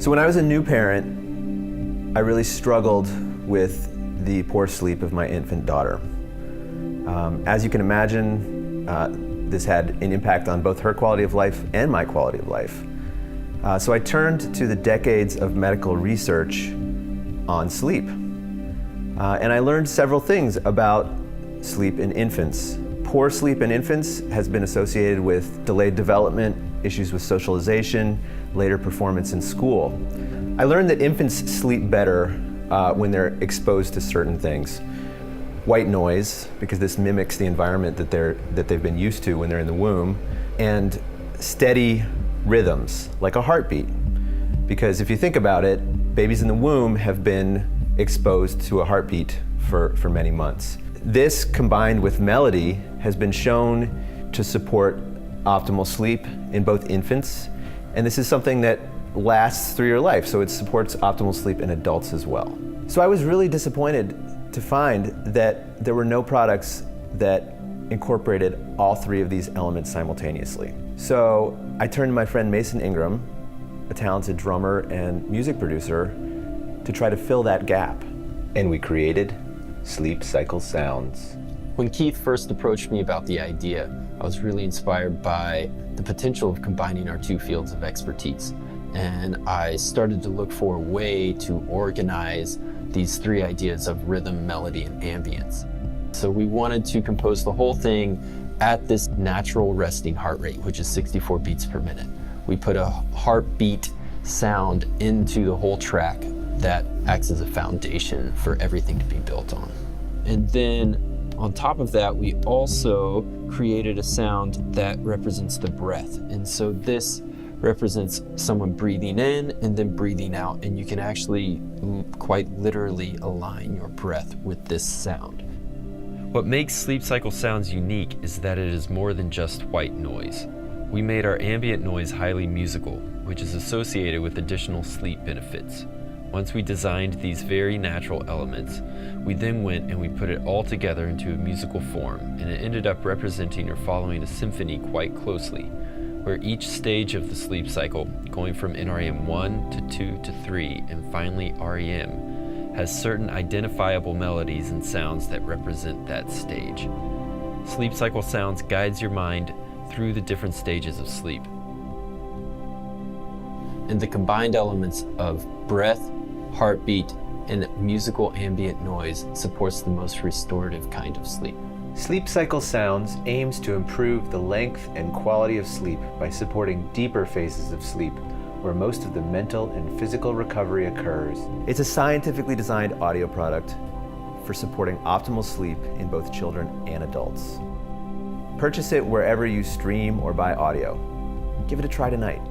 So when I was a new parent, I really struggled with the poor sleep of my infant daughter. As you can imagine, this had an impact on both her quality of life and my quality of life. So I turned to the decades of medical research on sleep. And I learned several things about sleep in infants. Poor sleep in infants has been associated with delayed development, issues with socialization, later performance in school. I learned that infants sleep better when they're exposed to certain things. White noise, because this mimics the environment that they've been used to when they're in the womb, and steady rhythms, like a heartbeat. Because if you think about it, babies in the womb have been exposed to a heartbeat for many months. This, combined with melody, has been shown to support optimal sleep in both infants, and this is something that lasts through your life, so it supports optimal sleep in adults as well. So I was really disappointed to find that there were no products that incorporated all three of these elements simultaneously. So I turned to my friend Mason Ingram, a talented drummer and music producer, to try to fill that gap. And we created SleepCycle Sounds. When Keith first approached me about the idea, I was really inspired by the potential of combining our two fields of expertise. And I started to look for a way to organize these three ideas of rhythm, melody, and ambience. So we wanted to compose the whole thing at this natural resting heart rate, which is 64 beats per minute. We put a heartbeat sound into the whole track that acts as a foundation for everything to be built on. And then on top of that, we also created a sound that represents the breath. And so this represents someone breathing in and then breathing out, and you can actually quite literally align your breath with this sound. What makes SleepCycle Sounds unique is that it is more than just white noise. We made our ambient noise highly musical, which is associated with additional sleep benefits. Once we designed these very natural elements, we then went and we put it all together into a musical form, and it ended up representing or following a symphony quite closely, where each stage of the sleep cycle, going from NREM 1 to 2 to 3 and finally REM, has certain identifiable melodies and sounds that represent that stage. SleepCycle Sounds guides your mind through the different stages of sleep. And the combined elements of breath, heartbeat, and musical ambient noise supports the most restorative kind of sleep. SleepCycle Sounds aims to improve the length and quality of sleep by supporting deeper phases of sleep where most of the mental and physical recovery occurs. It's a scientifically designed audio product for supporting optimal sleep in both children and adults. Purchase it wherever you stream or buy audio. Give it a try tonight.